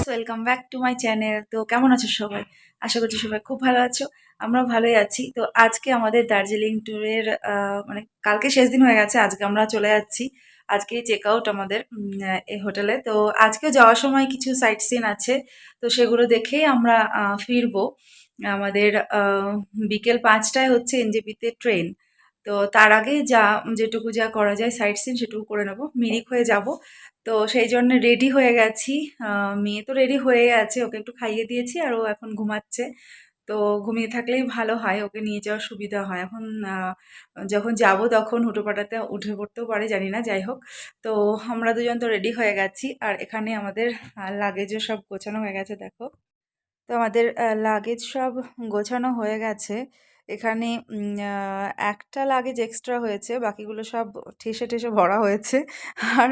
Welcome back to my channel. তো কেমন আছো সবাই? আশা করছি সবাই খুব ভালো আছো। আমরা ভালোই আছি। তো আজকে আমাদের দার্জিলিং ট্যুরের মানে কালকে শেষ দিন হয়ে গেছে, আজকে আমরা চলে যাচ্ছি। আজকে চেক আউট আমাদের এই হোটেলে। তো আজকেও যাওয়ার সময় কিছু সাইট সিন আছে, তো সেগুলো দেখেই আমরা ফিরবো। আমাদের বিকেল 5টায় হচ্ছে এনজেপিতে ট্রেন। তো তার আগে যেটুকু যা করা যায় সাইট সিন সেটুকু করে নেবো, মিরিক হয়ে যাব। তো সেই জন্য রেডি হয়ে গেছি। মেয়ে তো রেডি হয়ে আছে, ওকে একটু খাইয়ে দিয়েছি আর ও এখন ঘুমাচ্ছে। তো ঘুমিয়ে থাকলেই ভালো হয়, ওকে নিয়ে যাওয়ার সুবিধা হয়। এখন যখন যাব তখন হুটোপাটাতে উঠে পড়তেও পারে, জানি না, যাই হোক। তো আমরা দুজন তো রেডি হয়ে গেছি, আর এখানে আমাদের লাগেজও সব গোছানো হয়ে গেছে, দেখো। তো আমাদের লাগেজ সব গোছানো হয়ে গেছে। এখানে একটা লাগেজ এক্সট্রা হয়েছে, বাকিগুলো সব ঠেসে ঠেসে ভরা হয়েছে। আর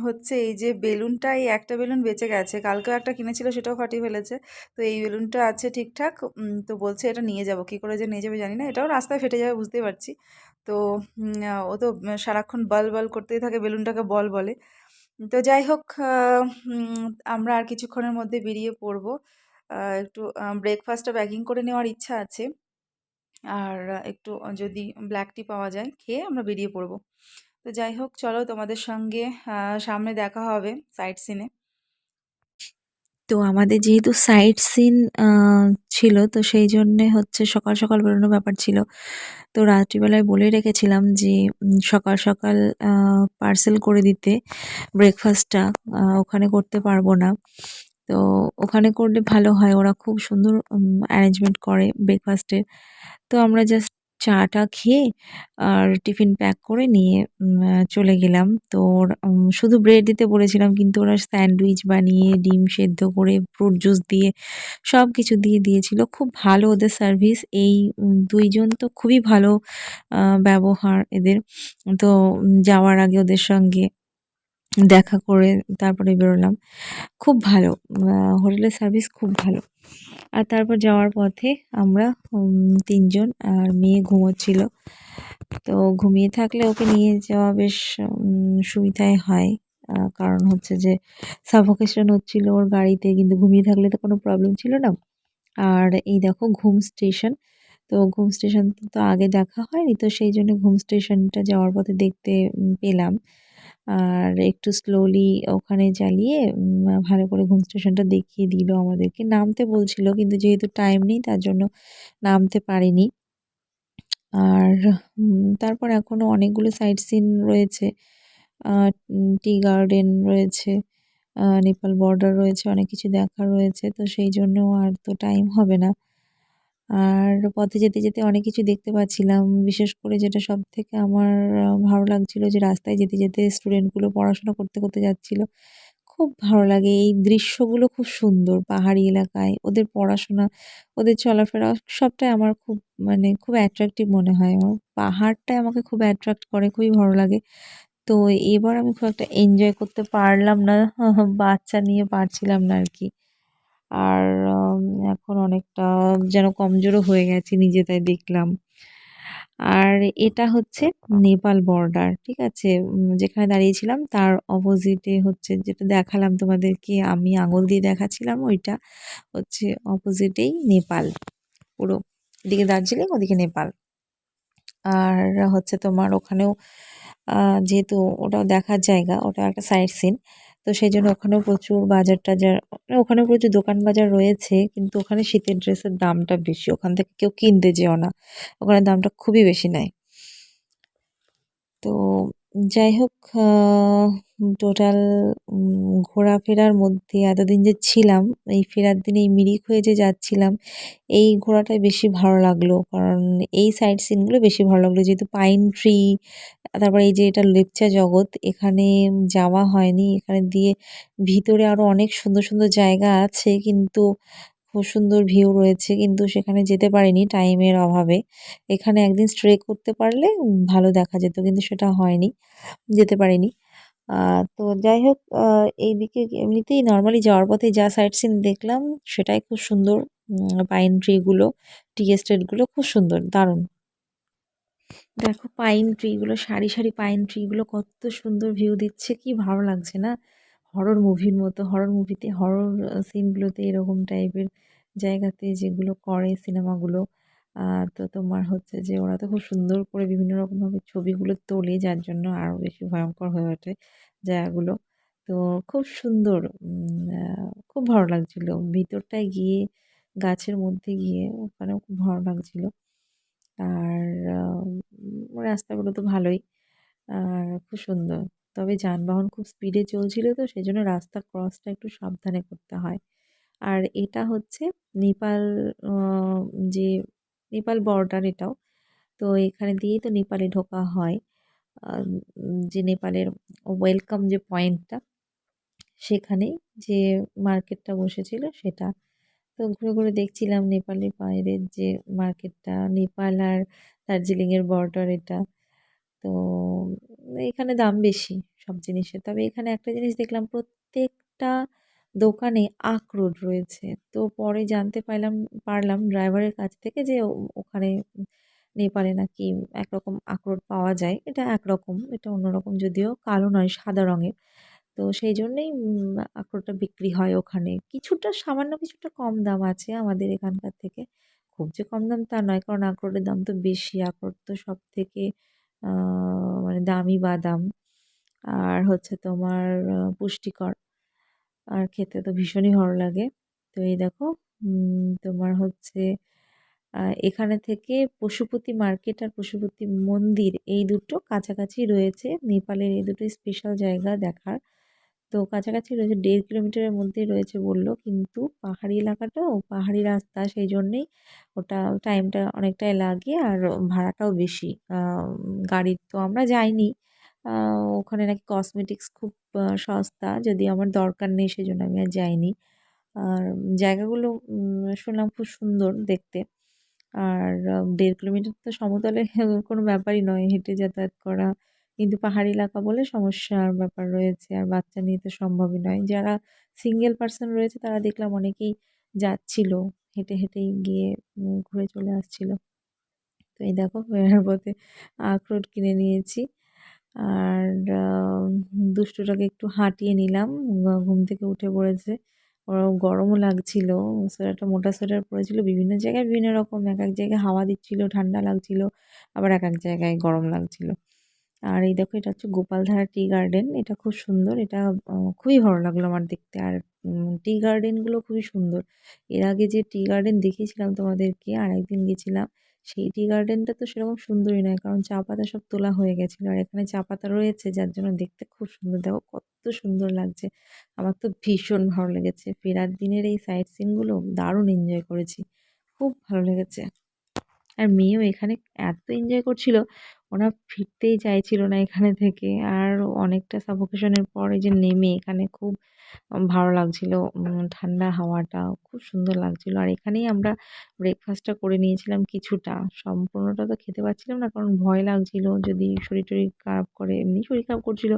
হচ্ছে এই যে বেলুনটা, এই একটা বেলুন বেঁচে গেছে, কালকেও একটা কিনেছিল সেটাও ফাটিয়ে ফেলেছে। তো এই বেলুনটা আছে ঠিকঠাক। তো বলছে এটা নিয়ে যাব, কী করে যে নিয়ে যাবে জানি না, এটাও রাস্তায় ফেটে যাবে বুঝতেই পারছি। তো ও তো সারাক্ষণ বল বল করতেই থাকে, বেলুনটাকে বল বলে। তো যাই হোক, আমরা আর কিছুক্ষণের মধ্যে বেরিয়ে পড়বো। একটু ব্রেকফাস্টটা প্যাকিং করে নেওয়ার ইচ্ছা আছে। আর একটু যদি ব্ল্যাক টি পাওয়া যায় খেয়ে আমরা বেরিয়ে পড়বো। তো যাই হোক, চলো তোমাদের সঙ্গে সামনে দেখা হবে সাইট সিনে। তো আমাদের যেহেতু সাইট সিন ছিল, তো সেই জন্যে হচ্ছে সকাল সকাল বেরোনোর ব্যাপার ছিল। তো রাত্রিবেলায় বলে রেখেছিলাম যে সকাল সকাল পার্সেল করে দিতে ব্রেকফাস্টটা। ওখানে করতে পারবো না, তো ওখানে করলে ভালো হয়, ওরা খুব সুন্দর অ্যারেঞ্জমেন্ট করে ব্রেকফাস্টের। তো আমরা জাস্ট চাটা খেয়ে আর টিফিন প্যাক করে নিয়ে চলে গেলাম। তো শুধু ব্রেড দিতে বলেছিলাম, কিন্তু ওরা স্যান্ডউইচ বানিয়ে ডিম সেদ্ধ করে ফ্রুট জুস দিয়ে সব কিছু দিয়ে দিয়েছিল। খুব ভালো ওদের সার্ভিস। এই ২ জন তো খুবই ভালো ব্যবহার এদের। তো যাওয়ার আগে ওদের সঙ্গে দেখা করে তারপরে বেরোলাম। খুব ভালো, হোটেলের সার্ভিস খুব ভালো। আর তারপর যাওয়ার পথে আমরা ৩ জন, আর মেয়ে ঘুমোচ্ছিল। তো ঘুমিয়ে থাকলে ওকে নিয়ে যাওয়া বেশ সুবিধাই হয়। কারণ হচ্ছে যে সাফোকেশন হচ্ছিল ওর গাড়িতে, কিন্তু ঘুমিয়ে থাকলে তো কোনো প্রবলেম ছিল না। আর এই দেখো ঘুম স্টেশন। তো ঘুম স্টেশন তো আগে দেখা হয়নি, তো সেই জন্য ঘুম স্টেশনটা যাওয়ার পথে দেখতে পেলাম। আর একটু স্লোলি ওখানে চালিয়ে ভালো করে ঘুম স্টেশনটা দেখিয়ে দিল আমাদেরকে। নামতে বলছিল, কিন্তু যেহেতু টাইম নেই তার জন্য নামতে পারিনি। আর তারপর এখনও অনেকগুলো সাইট সিন রয়েছে। টি গার্ডেন রয়েছে, নেপাল বর্ডার রয়েছে, অনেক কিছু দেখার রয়েছে। তো সেই জন্য আর তো টাইম হবে না। আর পথে যেতে যেতে অনেক কিছু দেখতে পাচ্ছিলাম। বিশেষ করে যেটা সবথেকে আমার ভালো লাগছিল, যে রাস্তায় যেতে যেতে স্টুডেন্টগুলো পড়াশোনা করতে করতে যাচ্ছিল। খুব ভালো লাগে, এই দৃশ্যগুলো খুব সুন্দর। পাহাড়ি এলাকায় ওদের পড়াশোনা, ওদের চলাফেরা সবটাই আমার খুব, মানে খুব অ্যাট্রাকটিভ মনে হয়। আমার পাহাড়টাই আমাকে খুব অ্যাট্রাক্ট করে, খুবই ভালো লাগে। তো এবার আমি খুব একটা এনজয় করতে পারলাম না, বাচ্চা নিয়ে পারছিলাম না আর কি। আর এখন অনেকটা যেন কমজোরও হয়ে গেছি নিজে, তাই দেখলাম। আর এটা হচ্ছে নেপাল বর্ডার, ঠিক আছে? যেখানে দাঁড়িয়েছিলাম তার অপোজিটে হচ্ছে, যেটা দেখালাম তোমাদেরকে, আমি আঙুল দিয়ে দেখাচ্ছিলাম, ওইটা হচ্ছে অপোজিটেই নেপাল। পুরো এদিকে দার্জিলিং, ওদিকে নেপাল। আর হচ্ছে তোমার ওখানেও যেহেতু ওটাও দেখার জায়গা, ওটা একটা সাইট সিন, তো সেই জন্য ওখানেও প্রচুর বাজার টাজার, মানে ওখানেও প্রচুর দোকান বাজার রয়েছে। কিন্তু ওখানে শীতের ড্রেসের দামটা বেশি, ওখান থেকে কেউ কিনতে যেও না, ওখানে দামটা খুবই বেশি নেয়। তো যাই হোক, টোটাল ঘোরাফেরার মধ্যে এতদিন যে ছিলাম, এই ফেরার দিনে এই মিরিক হয়ে যে যাচ্ছিলাম, এই ঘোরাটাই বেশি ভালো লাগলো। কারণ এই সাইট সিনগুলো বেশি ভালো লাগলো, যেহেতু পাইন ট্রি, তারপরে এই যে এটা লেপচা জগৎ, এখানে যাওয়া হয়নি। এখানে দিয়ে ভিতরে আরও অনেক সুন্দর সুন্দর জায়গা আছে, কিন্তু খুব সুন্দর ভিউ রয়েছে, কিন্তু সেখানে যেতে পারিনি টাইমের অভাবে। এখানে একদিন স্টে করতে পারলে ভালো দেখা যেত, কিন্তু সেটা হয়নি, যেতে পারিনি। তো যাই হোক, এইদিকে এমনিতেই নর্মালি যাওয়ার পথে যা সাইট সিন দেখলাম সেটাই খুব সুন্দর। পাইন ট্রিগুলো, টি এস্টেটগুলো খুব সুন্দর, দারুণ। দেখো পাইন ট্রি গুলো, সারি সারি পাইন ট্রি গুলো কত সুন্দর ভিউ দিচ্ছে, কি ভালো লাগছে না? হরর মুভির মতো, হরর মুভিতে হরর সিনগুলোতে এরকম টাইপের জায়গাতে যেগুলো করে সিনেমাগুলো, তো তোমার হচ্ছে যে ওরা তো খুব সুন্দর করে বিভিন্ন রকমভাবে ছবিগুলো তোলে, যার জন্য আরো বেশি ভয়ঙ্কর হয়ে ওঠে জায়গাগুলো। তো খুব সুন্দর, খুব ভালো লাগছিল ভিতরটায় গিয়ে, গাছের মধ্যে গিয়ে ওখানেও খুব ভালো লাগছিল। আর রাস্তাগুলো তো ভালোই, খুব সুন্দর। তবে যানবাহন খুব স্পিডে চলছিল, তো সেজন্য রাস্তা ক্রসটা একটু সাবধানে করতে হয়। আর এটা হচ্ছে নেপাল, আ যে নেপাল বর্ডার এটাও। তো এখানে দিয়েই তো নেপালে ঢোকা হয়। যে নেপালের ওয়েলকাম যে পয়েন্টটা, সেখানেই যে মার্কেটটা বসেছিল সেটা। তো ঘুরে, ঘুরে দেখছিলাম নেপালের বাইরের যে মার্কেটটা, নেপাল আর দার্জিলিংয়ের বর্ডার এটা। তো এখানে দাম বেশি সব জিনিসের। তবে এখানে একটা জিনিস দেখলাম, প্রত্যেকটা দোকানে আখরোট রয়েছে। তো পরে জানতে পারলাম ড্রাইভারের কাছ থেকে যে ওখানে নেপালে নাকি একরকম আখরোট পাওয়া যায়। এটা একরকম, এটা অন্যরকম, যদিও কালো নয় সাদা রঙের। তো সেই জন্যেই আখরোটটা বিক্রি হয় ওখানে। কিছুটা, সামান্য কিছুটা কম দাম আছে আমাদের এখানকার থেকে। খুব যে কম দাম তা নয়, কারণ আখরোটের দাম তো বেশি। আখরোট তো সবথেকে আ মানে দামি বাদাম। আর হচ্ছে তোমার পুষ্টিকর। আর খেতে তো ভীষণই ভালো লাগে। তো এই দেখো, তোমার হচ্ছে আ এখানে থেকে পশুপতি মার্কেট আর পশুপতি মন্দির, এই দুটো কাছাকাছি রয়েছে। নেপালের এই দুটো স্পেশাল জায়গা দেখার। তো কাছাকাছি রয়েছে, ১.৫ কিলোমিটারের মধ্যেই রয়েছে বলল। কিন্তু পাহাড়ি এলাকা তো, পাহাড়ি রাস্তা, সেই জন্যেই ওটা টাইমটা অনেকটাই লাগে আর ভাড়াটাও বেশি। গাড়ির তো আমরা যাইনি। আ ওখানে নাকি কসমেটিক্স খুব সস্তা। যদিও আমার দরকার নেই, সেজন্য আমি আর যাইনি। আর জায়গাগুলো শুনলাম খুব সুন্দর দেখতে। আর ১.৫ কিলোমিটার তো সমতলে কোনো ব্যাপারই নয় হেঁটে যাতায়াত করা। কিন্তু পাহাড়ি এলাকা বলে সমস্যার ব্যাপার রয়েছে। আর বাচ্চা নিয়ে তো সম্ভবই নয়। যারা সিঙ্গেল পারসন রয়েছে তারা দেখলাম অনেকেই যাচ্ছিল। হেঁটে, হেঁটেই গিয়ে ঘুরে চলে আসছিল। তো এই দেখো ফেরার পথে আখরোট কিনে নিয়েছি। আর দুষ্টুটাকে একটু হাঁটিয়ে নিলাম। ঘুম থেকে উঠে পড়েছে। ওর গরমও লাগছিল। সোয়েটারটা, মোটা সোয়েটার পরেছিল। বিভিন্ন জায়গায় বিভিন্ন রকম, একেক জায়গায় হাওয়া দিচ্ছিল, ঠান্ডা লাগছিল। আবার একেক জায়গায় গরম লাগছিল। আর এই দেখো, এটা হচ্ছে গোপালধারা টি গার্ডেন। এটা খুব সুন্দর। এটা খুবই ভালো লাগলো আমার দেখতে। আর টি গার্ডেনগুলো খুবই সুন্দর। এর আগে যে টি গার্ডেন দেখিয়েছিলাম তোমাদেরকে, আরেকদিন গেছিলাম, সেই টি গার্ডেনটা তো সেরকম সুন্দরই নয়, কারণ চা পাতা সব তোলা হয়ে গেছিলো। আর এখানে চা পাতা রয়েছে, যার জন্য দেখতে খুব সুন্দর। দেখো কত সুন্দর লাগছে। আমার তো ভীষণ ভালো লেগেছে। ফেরার দিনের এই সাইট সিনগুলো দারুণ এনজয় করেছি। খুব ভালো লেগেছে। আর মেয়েও এখানে এত এনজয় করছিল, ওরা ফিরতেই চাইছিল না এখানে থেকে। আর অনেকটা সাফোকেশনের পর এই যে নেমে এখানে খুব ভালো লাগছিল। ঠান্ডা হাওয়াটা খুব সুন্দর লাগছিল। আর এখানেই আমরা ব্রেকফাস্টটা করে নিয়েছিলাম কিছুটা। সম্পূর্ণটা তো খেতে পারছিলাম না, কারণ ভয় লাগছিল যদি শরীর-টরীর খারাপ করে। এমনি শরীর খারাপ করছিল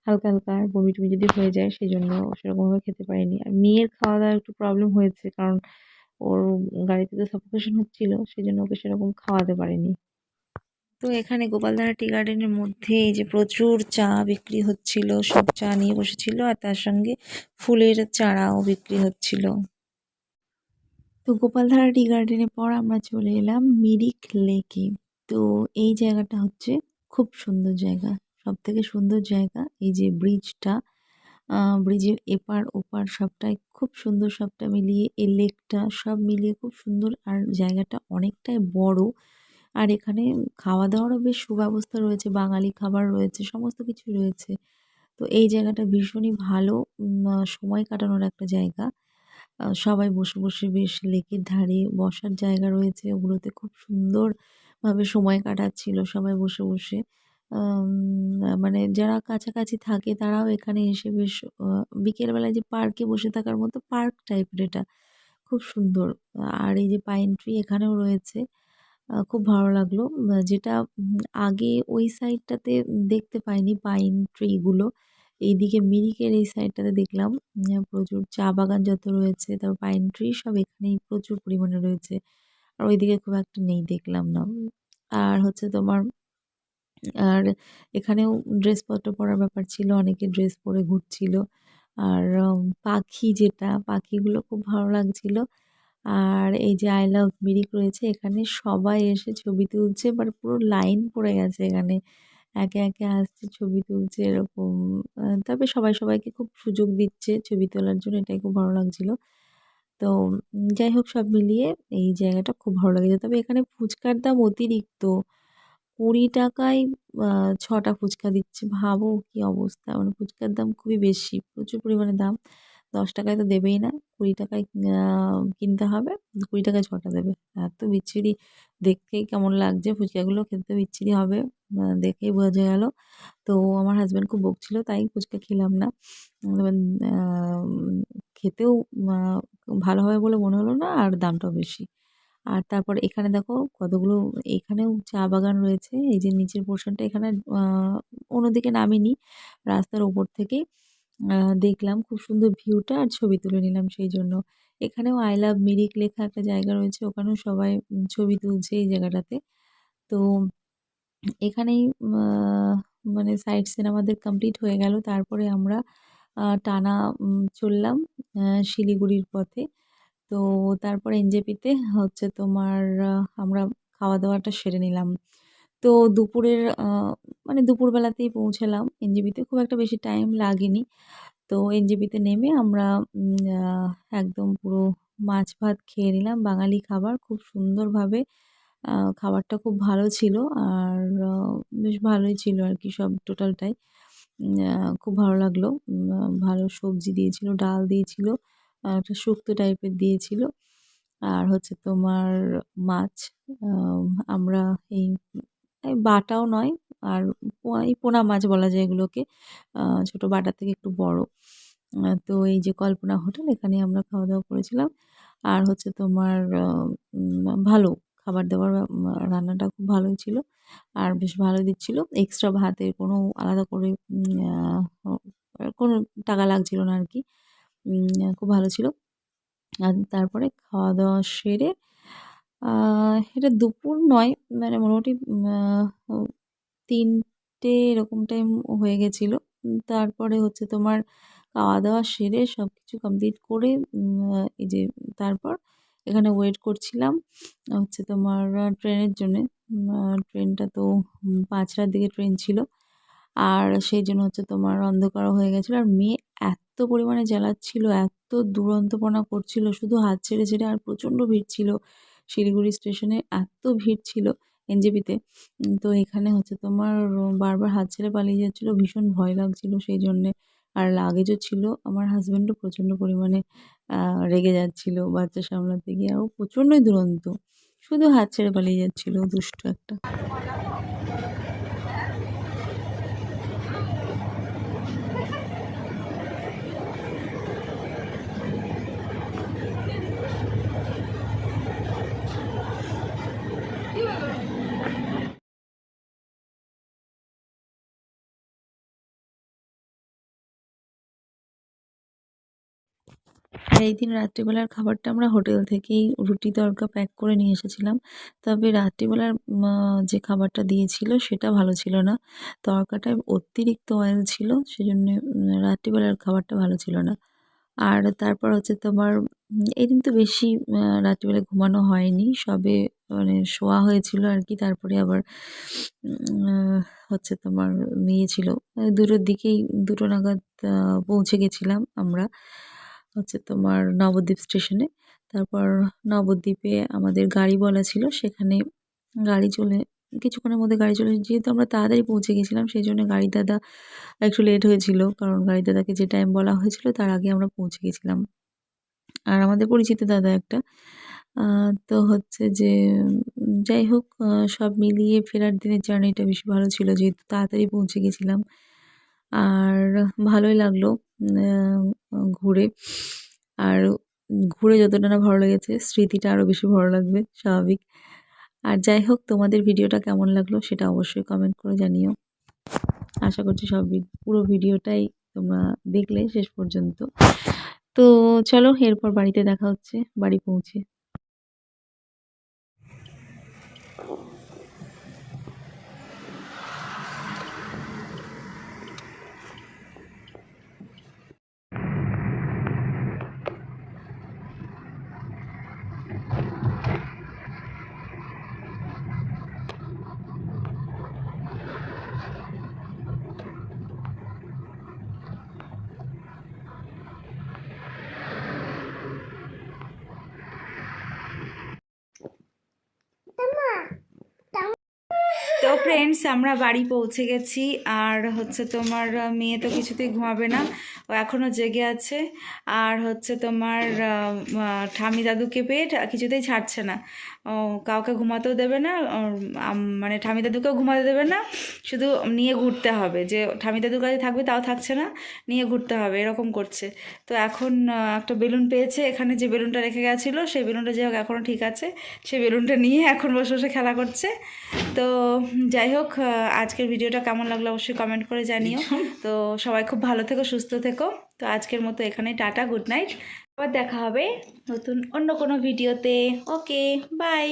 হালকা, হালকা। আর বমি-টমি যদি হয়ে যায়, সেজন্য সেরকমভাবে খেতে পারিনি। আর মেয়ের খাওয়া-দাওয়ার একটু প্রবলেম হয়েছে, কারণ ওর গাড়িতে তো সাফোকেশন হচ্ছিল, সেজন্য ওকে সেরকম খাওয়াতে পারিনি। তো এখানে গোপালধারা টি গার্ডেনের মধ্যে এই যে প্রচুর চা বিক্রি হচ্ছিল, সব চা নিয়ে বসেছিল, আর তার সঙ্গে ফুলের চারাও বিক্রি হচ্ছিল। তো গোপালধারা টি গার্ডেনের পর আমরা চলে এলাম মিরিক লেকে। তো এই জায়গাটা হচ্ছে খুব সুন্দর জায়গা, সব থেকে সুন্দর জায়গা। এই যে ব্রিজটা, ব্রিজের এপার ওপার সবটাই খুব সুন্দর, সবটা মিলিয়ে এই লেকটা সব মিলিয়ে খুব সুন্দর। আর জায়গাটা অনেকটাই বড়। আর এখানে খাওয়া দাওয়ারও বেশ সুব্যবস্থা রয়েছে, বাঙালি খাবার রয়েছে, সমস্ত কিছু রয়েছে। তো এই জায়গাটা ভীষণই ভালো সময় কাটানোর একটা জায়গা। সবাই বসে, বসে বেশ লেকের ধারে বসার জায়গা রয়েছে, ওগুলোতে খুব সুন্দরভাবে সময় কাটাচ্ছিল সবাই বসে, বসে। আম মানে যারা কাছাকাছি থাকে তারাও এখানে এসে বেশ বিকেলবেলায় যে পার্কে বসে থাকার মতো পার্ক টাইপের এটা। খুব সুন্দর। আর এই যে পাইন ট্রি এখানেও রয়েছে। খুব ভালো লাগলো। যেটা আগে ওই সাইডটাতে দেখতে পাইনি পাইন ট্রি গুলো। এইদিকে মিরিকের এই সাইডটাতে দেখলাম প্রচুর চা বাগান যত রয়েছে, তারপর পাইন ট্রি সব এখানেই প্রচুর পরিমাণে রয়েছে। আর ওইদিকে খুব একটা নেই, দেখলাম না। আর হচ্ছে তোমার আর এখানেও ড্রেসপত্র পরার ব্যাপার ছিল, অনেকে ড্রেস পরে ঘুরছিল। আর পাখি যেটা, পাখিগুলো খুব ভালো লাগছিল। আর এই যে আই লাভ মিরিক রয়েছে, এখানে সবাই এসে ছবি তুলছে, বাট পুরো লাইন পড়ে গেছে এখানে। একে, একে আসছে, ছবি তুলছে এরকম। তবে সবাই সবাইকে খুব সুযোগ দিচ্ছে ছবি তোলার জন্য, এটাই খুব ভালো লাগছিল। তো যাই হোক সব মিলিয়ে এই জায়গাটা খুব ভালো লেগেছে। তবে এখানে ফুচকার দাম অতিরিক্ত। 20 টাকায় ৬টা ফুচকা দিচ্ছে। ভাবো কি অবস্থা! মানে ফুচকার দাম খুবই বেশি, প্রচুর পরিমাণে দাম। 10 টাকায় তো দেবেই না। 20 টাকায় কিনতে হবে। 20 টাকায় ৬টা দেবে। এত বিচ্ছিরি! দেখতেই কেমন লাগছে, ফুচকাগুলো খেতে বিচ্ছিরি হবে। দেখেই বোঝা গেল। তো আমার হাসব্যান্ড খুব বকছিল, তাই ফুচকা খেলাম না। উম আ খেতেও আ ভালো হবে বলে মনে হলো না, আর দামটাও বেশি। আর তারপর এখানে দেখো কতগুলো, এখানেও চা বাগান রয়েছে। এই যে নিচের পোরশনটা এখানে আ অন্যদিকে নামিনি। রাস্তার উপর থেকেই আ দেখলাম খুব সুন্দর ভিউটা, আর ছবি তুলে নিলাম সেইজন্য। এখানেও আই লাভ মিরিক লেখা একটা জায়গা রয়েছে। ওখানেও সবাই ছবি তুলছে এই জায়গাটাতে। তো এখানেই মানে সাইট সিন আমাদের কমপ্লিট হয়ে গেল। তারপরে আমরা টানা চললাম আ শিলিগুড়ির পথে। তো তারপরে এনজেপিতে হচ্ছে তোমার আমরা খাওয়া-দাওয়াটা সেরে নিলাম। তো দুপুরের মানে দুপুরবেলাতেই পৌঁছালাম এনজেপিতে। খুব একটা বেশি টাইম লাগেনি। তো এনজেপিতে নেমে আমরা একদম পুরো মাছ ভাত খেয়ে নিলাম। বাঙালি খাবার খুব সুন্দরভাবে, খাবারটা খুব ভালো ছিল। আর বেশ ভালোই ছিল আরকি সব টোটালটাই। খুব ভালো লাগলো। ভালো সবজি দিয়েছিল, ডাল দিয়েছিল, একটা শুক্তো টাইপের দিয়েছিল। আর হচ্ছে তোমার মাছ, আ আমরা এই এই বাটাও নয়, আর এই পোনা মাছ বলা যায় এগুলোকে। ছোট বাটার থেকে একটু বড়। তো এই যে কল্পনা হোটেল, এখানে আমরা খাওয়া-দাওয়া করেছিলাম। আর হচ্ছে তোমার ভালো খাবার-দাবার, রান্নাটা খুব ভালোই ছিল। আর বেশ ভালো দিচ্ছিল। এক্সট্রা ভাতের কোনো আলাদা করে কোনো টাকা লাগছিল না আরকি। খুব ভালো ছিল। আর তারপরে খাওয়া-দাওয়া সেরে আ এটা দুপুর নয়, মানে মোটামুটি ও ৩টে এরকম টাইম হয়ে গেছিল। তারপরে হচ্ছে তোমার খাওয়া-দাওয়া সেরে সবকিছু কমপ্লিট করে এই যে তারপর এখানে ওয়েট করছিলাম হচ্ছে তোমার ট্রেনের জন্যে। ট্রেনটা তো ৫টার দিকে ট্রেন ছিল। আর সেইজন্য হচ্ছে তোমার অন্ধকারও হয়ে গেছিলো। আর মেয়ে এত পরিমাণে জ্বালাচ্ছিল, এত দুরন্তপনা করছিল, শুধু হাত ছেড়ে, ছেড়ে। আর প্রচণ্ড ভিড় ছিল। শিলিগুড়ি স্টেশনে এত ভিড় ছিল এনজেপিতে। তো এখানে হচ্ছে তোমার বারবার হাত ছেড়ে পালিয়ে যাচ্ছিল। ভীষণ ভয় লাগছিল সেই জন্যে। আর লাগেজও ছিল। আমার হাসব্যান্ডও প্রচণ্ড পরিমাণে আ রেগে যাচ্ছিল বাচ্চা সামলাতে গিয়ে। আর ও প্রচণ্ডই দুরন্ত। শুধু হাত ছেড়ে পালিয়ে যাচ্ছিল, দুষ্টু একটা। আর এইদিন রাত্রিবেলার খাবারটা আমরা হোটেল থেকেই রুটি তড়কা প্যাক করে নিয়ে এসেছিলাম। তবে রাত্রিবেলার যে খাবারটা দিয়েছিল সেটা ভালো ছিল না। তড়কাটায় অতিরিক্ত অয়েল ছিল, সেজন্যে রাত্রিবেলার খাবারটা ভালো ছিল না। আর তারপর হচ্ছে তোমার এদিন তো বেশি রাত্রিবেলা ঘুমানো হয়নি। সবে মানে শোয়া হয়েছিল আরকি। তারপরে আবার হচ্ছে তোমার ইয়ে ছিল, ২টোর দিকেই ২টো নাগাদ পৌঁছে গেছিলাম আমরা হচ্ছে তোমার নবদ্বীপ স্টেশনে। তারপর নবদ্বীপে আমাদের গাড়ি বলা ছিল, সেখানে গাড়ি চলে কিছুক্ষণের মধ্যে গাড়ি চলে, যেহেতু আমরা তাড়াতাড়ি পৌঁছে গেছিলাম সেইজন্য গাড়ির দাদা একটু লেট হয়েছিল। কারণ গাড়ির দাদাকে যে টাইম বলা হয়েছিল তার আগে আমরা পৌঁছে গেছিলাম। আর আমাদের পরিচিত দাদা একটা। আ তো হচ্ছে যে যাই হোক, সব মিলিয়ে ফেরার দিনের জার্নিটা বেশি ভালো ছিল, যেহেতু তাড়াতাড়ি পৌঁছে গেছিলাম। আর ভালোই লাগলো ঘুরে। আর ঘুরে যতটা না ভালো লেগেছে, স্মৃতিটা আরও বেশি ভালো লাগবে, স্বাভাবিক। আর যাই হোক, তোমাদের ভিডিওটা কেমন লাগলো সেটা অবশ্যই কমেন্ট করে জানিও। আশা করছি পুরো ভিডিওটাই তোমরা দেখলে শেষ পর্যন্ত। তো চলো, এরপর বাড়িতে দেখা হচ্ছে বাড়ি পৌঁছে। ফ্রেন্ডস আমরা বাড়ি পৌঁছে গেছি। আর হচ্ছে তোমার মেয়ে তো কিছুতেই ঘুমাবে না, ও এখনও জেগে আছে। আর হচ্ছে তোমার ঠামি দাদুকে পেয়ে কিছুতেই ছাড়ছে না, ও কাউকে ঘুমাতেও দেবে না, মানে ঠামি দাদুকেও ঘুমাতে দেবে না, শুধু নিয়ে ঘুরতে হবে, যে ঠামি দাদুর কাছে থাকবে তাও থাকছে না, নিয়ে ঘুরতে হবে এরকম করছে। তো এখন একটা বেলুন পেয়েছে, এখানে যে বেলুনটা রেখে গেছিলো সেই বেলুনটা যাই হোক এখনও ঠিক আছে, সেই বেলুনটা নিয়ে এখন বসে বসে খেলা করছে। তো যাই হোক, আজকের ভিডিওটা কেমন লাগলো অবশ্যই কমেন্ট করে জানিও। তো সবাই খুব ভালো থেকো, সুস্থ থেকো। তো আজকের মতো এখানে টাটা, গুড নাইট। আবার দেখা হবে নতুন অন্য কোনো ভিডিওতে। ওকে, বাই।